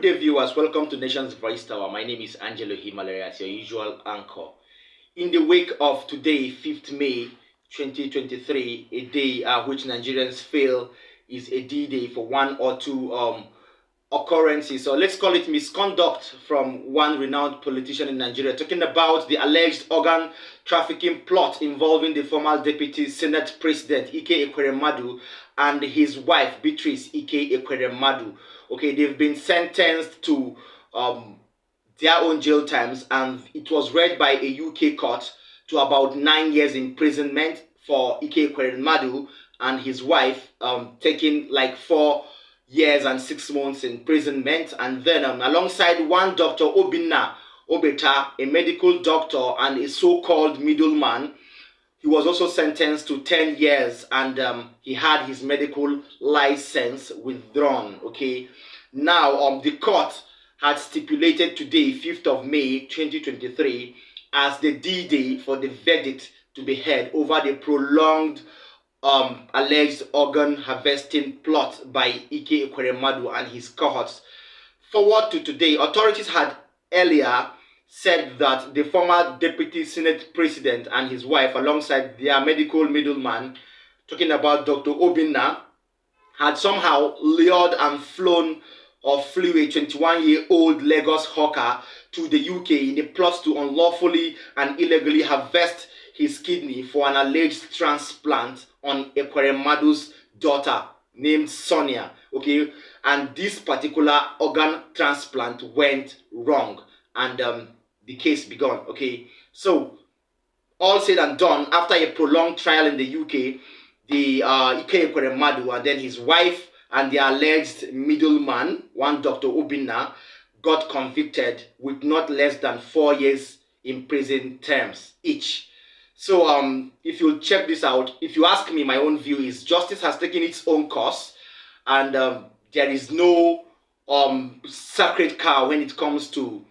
day, viewers. Welcome to Nation's Voice Tower. My name is Angelo Himalaya, as your usual anchor. In the wake of today, 5th May 2023, a day which Nigerians feel is a D-Day for one or two occurrences, or let's call it misconduct from one renowned politician in Nigeria, talking about the alleged organ trafficking plot involving the former Deputy Senate President Ike Ekweremadu and his wife Beatrice Ike Ekweremadu. Okay, they've been sentenced to their own jail times, and it was read by a UK court to about 9 years imprisonment for Ike Ekweremadu and his wife, taking like 4 years and 6 months imprisonment, and then alongside one Dr. Obeta, a medical doctor and a so-called middleman, he was also sentenced to 10 years, and he had his medical license withdrawn. Okay, now the court had stipulated today, 5th of May 2023, as the D-Day for the verdict to be heard over the prolonged alleged organ harvesting plot by Ike Ekweremadu and his cohorts. Forward to today, authorities had earlier said that the former Deputy Senate President and his wife, alongside their medical middleman, talking about Dr. Obinna, had somehow lured and flown or flew a 21-year-old Lagos hawker to the UK in a plot to unlawfully and illegally harvest his kidney for an alleged transplant on Ekweremadu's daughter named Sonia. Okay, and this particular organ transplant went wrong, and the case began. Okay, so all said and done, after a prolonged trial in the UK, the Ike Ekweremadu and then his wife and the alleged middleman, one Dr. Obinna, got convicted with not less than 4 years in prison terms each. So if you check this out, if you ask me, my own view is justice has taken its own course, and there is no sacred cow when it comes to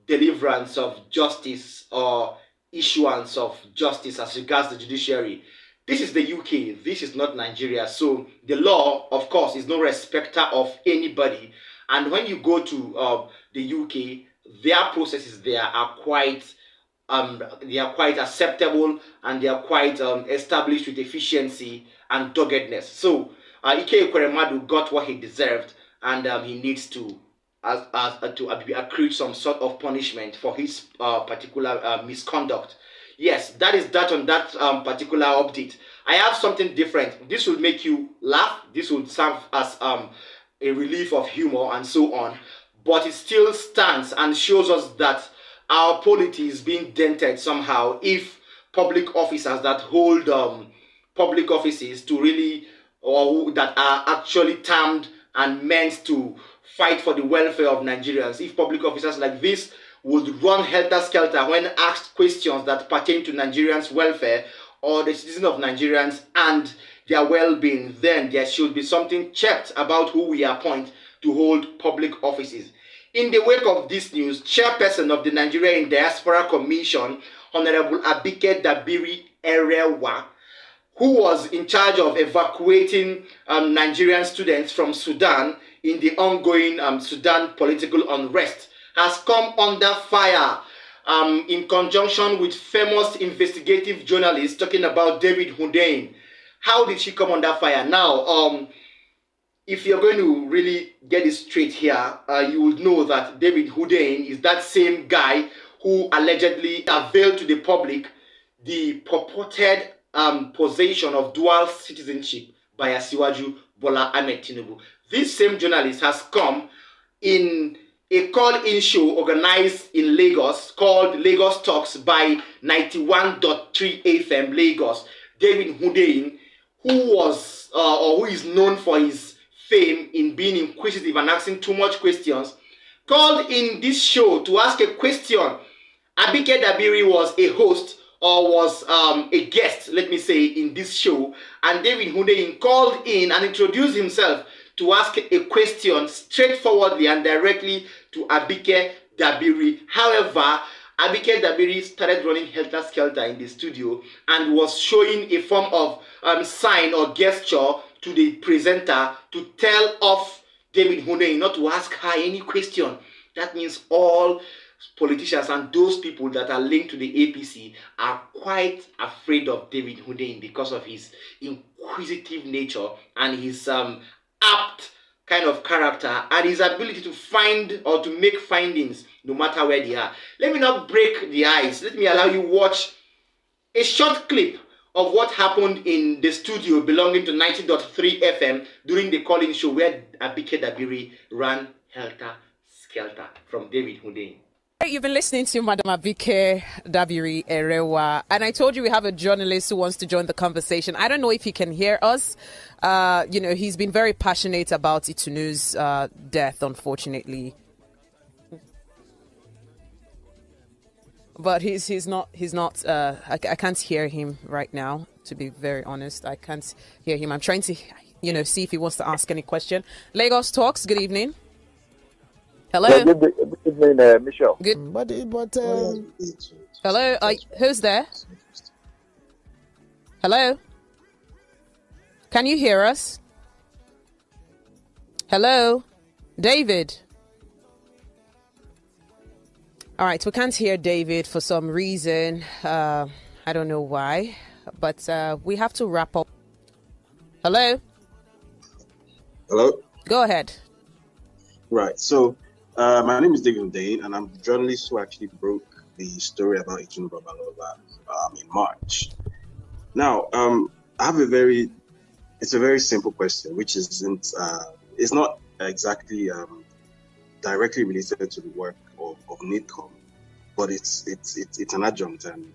deliverance of justice or issuance of justice as regards the judiciary. This is the UK, this is not Nigeria. So the law, of course, is no respecter of anybody. And when you go to the UK, their processes there are quite acceptable, and they are quite established with efficiency and doggedness. So Ike Ekweremadu got what he deserved, and he needs to accrue some sort of punishment for his particular misconduct. Yes, that is that on that particular update. I have something different. This will make you laugh. This will serve as a relief of humor and so on. But it still stands and shows us that our polity is being dented somehow if public officers that hold public offices to really, or that are actually termed and meant to fight for the welfare of Nigerians, if public officers like this would run helter-skelter when asked questions that pertain to Nigerians' welfare or the citizens of Nigerians and their well-being, then there should be something checked about who we appoint to hold public offices. In the wake of this news, chairperson of the Nigerian Diaspora Commission, Honorable Abike Dabiri Erewa, who was in charge of evacuating Nigerian students from Sudan in the ongoing Sudan political unrest, has come under fire in conjunction with famous investigative journalist talking about David Hundeyin. How did she come under fire? Now, if you're going to really get it straight here, you would know that David Hundeyin is that same guy who allegedly availed to the public the purported possession of dual citizenship by Asiwaju Bola Ahmed Tinubu. This same journalist has come in a call-in show organized in Lagos called Lagos Talks by 91.3 FM Lagos. David Hundeyin, who was or who is known for his fame in being inquisitive and asking too much questions, called in this show to ask a question. Abike Dabiri was a host, or was a guest, let me say, in this show, and David Hundeyin called in and introduced himself to ask a question straightforwardly and directly to Abike Dabiri. However, Abike Dabiri started running helter-skelter in the studio and was showing a form of sign or gesture to the presenter to tell off David Hundeyin not to ask her any question. That means all politicians and those people that are linked to the APC are quite afraid of David Hundeyin because of his inquisitive nature and his apt kind of character and his ability to find or to make findings no matter where they are. Let me not break the ice. Let me allow you watch a short clip of what happened in the studio belonging to 90.3 FM during the call-in show where Abike Dabiri ran helter skelter from David Hundeyin. You've been listening to Madam Abike Dabiri Erewa, and I told you we have a journalist who wants to join the conversation. I don't know if he can hear us. He's been very passionate about Itunu's death, unfortunately. But he's not. I can't hear him right now. To be very honest, I can't hear him. I'm trying to, see if he wants to ask any question. Lagos Talks. Good evening. Hello. Yeah, good evening, Michelle. Good. Hello. Who's there? Hello. Can you hear us? Hello, David. All right, we can't hear David for some reason. I don't know why, but we have to wrap up. Hello? Hello? Go ahead. Right, so my name is David Hundeyin, and I'm the journalist who actually broke the story about Itunu Babalola in March. Now, I have it's a very simple question, which isn't, it's not exactly directly related to the work of NIDCOM, but it's an adjunct, and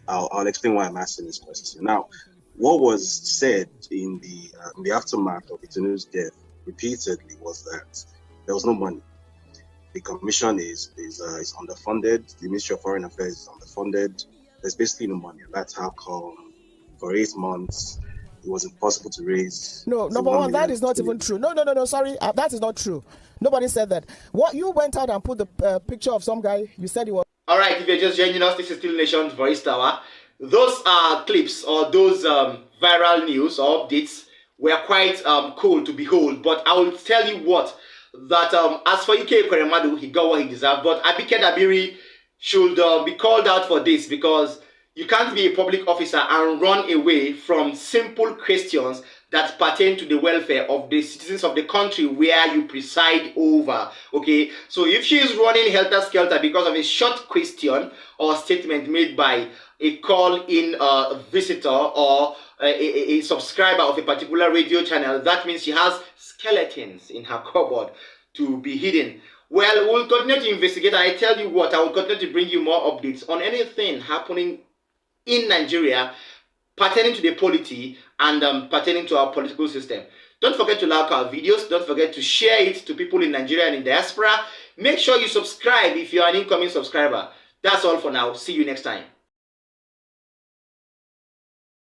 I'll explain why I'm asking this question. Now, what was said in the aftermath of Itunu's death repeatedly was that there was no money. The commission is underfunded. The Ministry of Foreign Affairs is underfunded. There's basically no money, and that's how come for 8 months it was impossible to raise. No, number one, that is not even true. No, sorry, that is not true. Nobody said that. What you went out and put the picture of some guy, you said he was. All right, if you're just joining us, this is Still Nation's Voice Tower. Those clips or those viral news or updates were quite cool to behold. But I will tell you what, that as for UK Ekweremadu, he got what he deserved. But Abike Dabiri should be called out for this, because you can't be a public officer and run away from simple questions that pertain to the welfare of the citizens of the country where you preside over. Okay, so if she is running helter-skelter because of a short question or statement made by a call-in visitor or a subscriber of a particular radio channel, that means she has skeletons in her cupboard to be hidden. Well, we'll continue to investigate. I tell you what, I will continue to bring you more updates on anything happening in Nigeria pertaining to the polity and pertaining to our political system. Don't forget to like our videos. Don't forget to share it to people in Nigeria and in diaspora. Make sure you subscribe if you are an incoming subscriber. That's all for now. See you next time.